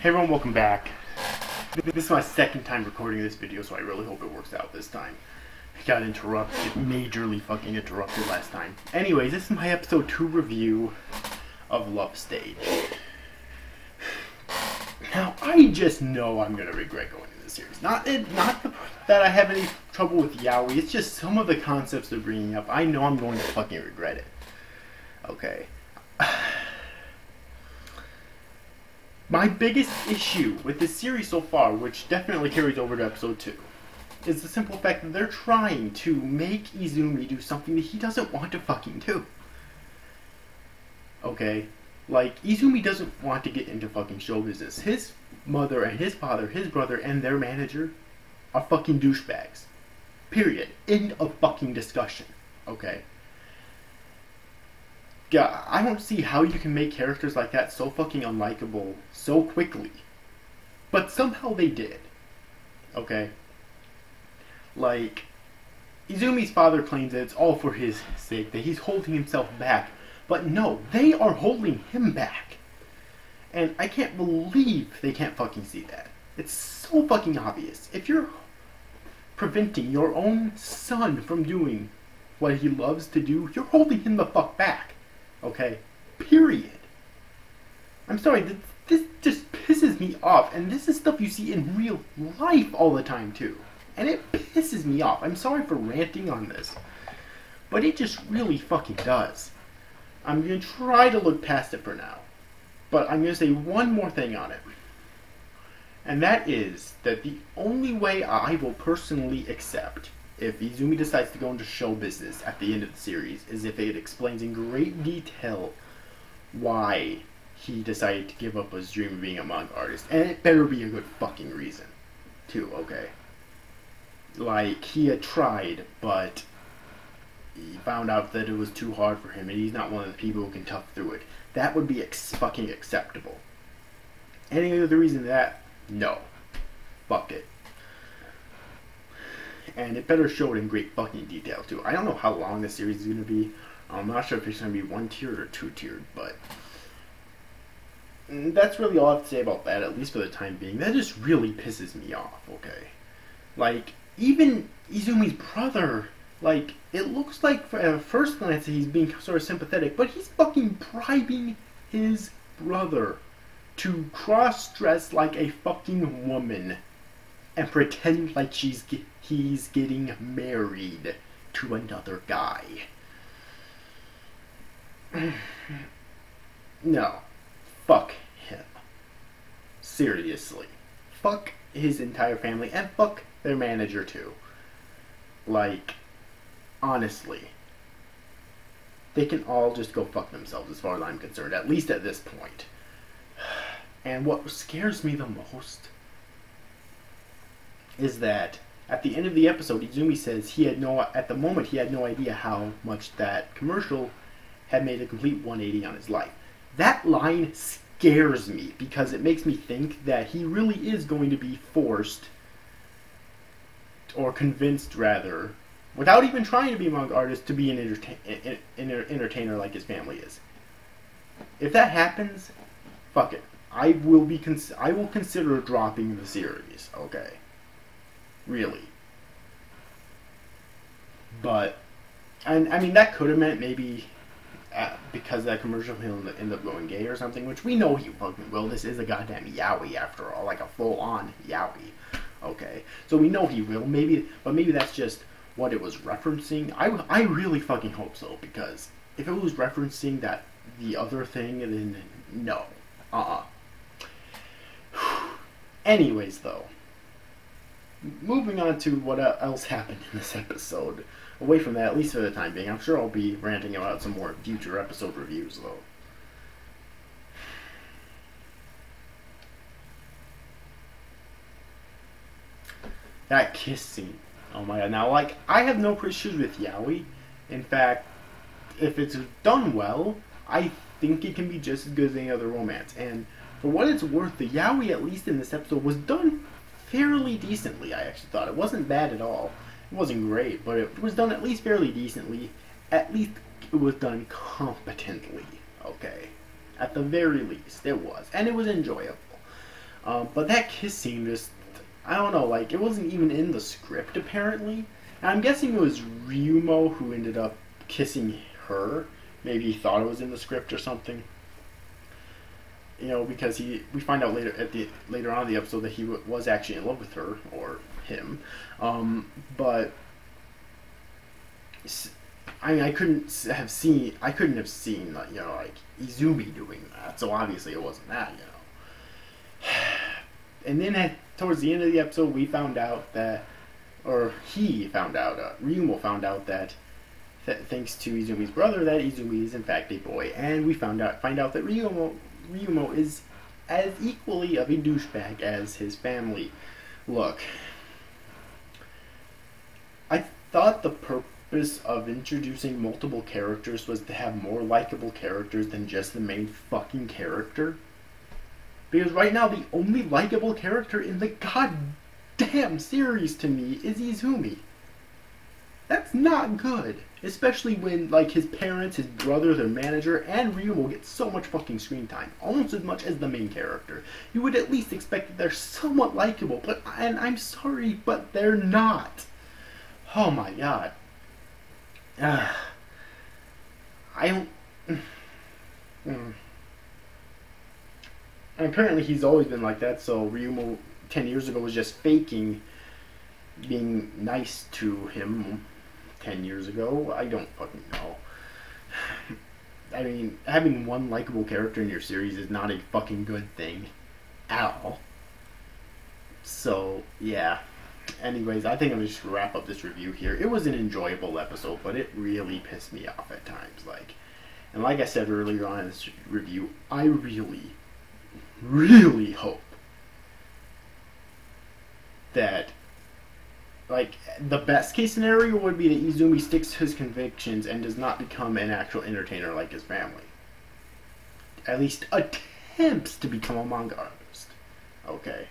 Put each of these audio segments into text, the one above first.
Hey everyone, welcome back. This is my second time recording this video, so I really hope it works out this time. I got interrupted, majorly fucking interrupted last time. Anyways, this is my episode 2 review of Love Stage. Now, I just know I'm gonna regret going into this series. Not that I have any trouble with yaoi, it's just some of the concepts they're bringing up. I know I'm going to fucking regret it. Okay. My biggest issue with this series so far, which definitely carries over to episode 2, is the simple fact that they're trying to make Izumi do something that he doesn't want to fucking do. Okay? Like, Izumi doesn't want to get into fucking show business. His mother and his father, his brother, and their manager are fucking douchebags. Period. End of fucking discussion. Okay? Yeah, I don't see how you can make characters like that so fucking unlikable so quickly. But somehow they did. Okay? Like, Izumi's father claims that it's all for his sake, that he's holding himself back. But no, they are holding him back. And I can't believe they can't fucking see that. It's so fucking obvious. If you're preventing your own son from doing what he loves to do, you're holding him the fuck back. Okay? Period. I'm sorry, this just pisses me off. And this is stuff you see in real life all the time, too. And it pisses me off. I'm sorry for ranting on this. But it just really fucking does. I'm going to try to look past it for now. But I'm going to say one more thing on it. And that is that the only way I will personally accept if Izumi decides to go into show business at the end of the series is if it explains in great detail why he decided to give up his dream of being a manga artist. And it better be a good fucking reason, too, okay? Like, he had tried, but he found out that it was too hard for him, and he's not one of the people who can tough through it. That would be fucking acceptable. Any other reason that, no. Fuck it. And it better show it in great fucking detail, too. I don't know how long this series is going to be. I'm not sure if it's going to be 1-tiered or 2-tiered, but that's really all I have to say about that, at least for the time being. That just really pisses me off, okay? Like, even Izumi's brother, like, it looks like at first glance he's being sort of sympathetic, but he's fucking bribing his brother to cross-dress like a fucking woman and pretend like he's getting married to another guy. No. Fuck him. Seriously. Fuck his entire family, and fuck their manager too. Like, honestly. They can all just go fuck themselves as far as I'm concerned, at least at this point. And what scares me the most is that at the end of the episode, Izumi says at the moment he had no idea how much that commercial had made a complete 180 on his life. That line scares me because it makes me think that he really is going to be forced, or convinced rather, without even trying to be a manga artist, to be an entertainer like his family is. If that happens, fuck it. I will consider dropping the series, okay? Really. But, and I mean, that could have meant maybe because that commercial he'll end up going gay or something, which we know he fucking will. This is a goddamn yaoi after all, like a full-on yaoi. Okay, so we know he will. But maybe that's just what it was referencing. I really fucking hope so, because if it was referencing the other thing, then no. Anyways, though, moving on to what else happened in this episode. Away from that, at least for the time being. I'm sure I'll be ranting about some more future episode reviews, though. That kiss scene. Oh my god. Now, like, I have no issues with yaoi. In fact, if it's done well, I think it can be just as good as any other romance. And for what it's worth, the yaoi, at least in this episode, was done fairly decently, I actually thought. It wasn't bad at all. It wasn't great, but it was done at least fairly decently. At least it was done competently, okay? At the very least, it was. And it was enjoyable. But that kiss scene just, I don't know, like, it wasn't even in the script apparently. And I'm guessing it was Ryumo who ended up kissing her. Maybe he thought it was in the script or something. You know, because we find out later on in the episode that he was actually in love with her or him. But I mean, I couldn't have seen like, you know, like Izumi doing that. So obviously it wasn't that, you know. And then towards the end of the episode, we found out that, or he found out, Ryumo found out that thanks to Izumi's brother, that Izumi is in fact a boy, and we find out that Ryumo is as equally of a douchebag as his family. Look, I thought the purpose of introducing multiple characters was to have more likable characters than just the main fucking character. Because right now, the only likable character in the goddamn series to me is Izumi. That's not good. Especially when, like, his parents, his brother, their manager, and Ryumo get so much fucking screen time. Almost as much as the main character. You would at least expect that they're somewhat likable, and I'm sorry, but they're not. Oh my god. I don't... And apparently he's always been like that, so Ryumo 10 years ago was just faking being nice to him 10 years ago. I don't fucking know. I mean, having one likable character in your series is not a fucking good thing at all. So, yeah. Anyways, I think I'm just gonna wrap up this review here. It was an enjoyable episode, but it really pissed me off at times. And like I said earlier on in this review, I really hope that, like, the best case scenario would be that Izumi sticks to his convictions and does not become an actual entertainer like his family. At least attempts to become a manga artist. Okay.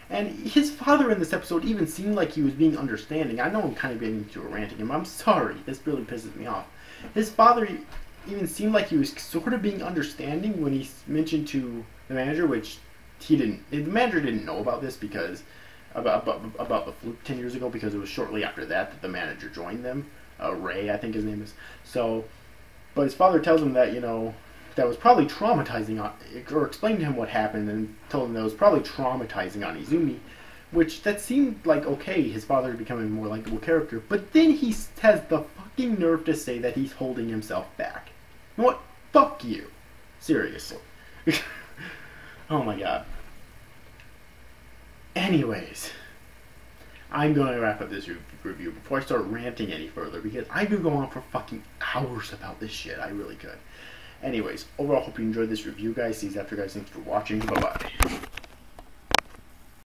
And his father in this episode even seemed like he was being understanding. I know I'm kind of getting into a ranting him. I'm sorry. This really pisses me off. His father even seemed like he was sort of being understanding when he mentioned to the manager, which the manager didn't know about this because about the fluke 10 years ago, because it was shortly after that the manager joined them. Ray, I think his name is. So, but his father tells him that, you know, that was probably traumatizing or explained to him what happened and told him that it was probably traumatizing on Izumi, which that seemed like okay, his father becoming a more likable character, but then he has the fucking nerve to say that he's holding himself back. You know what? Fuck you. Seriously. Oh my god. Anyways, I'm going to wrap up this review before I start ranting any further, because I could go on for fucking hours about this shit. I really could. Anyways, overall, hope you enjoyed this review, guys. See you after, guys. Thanks for watching. Bye-bye.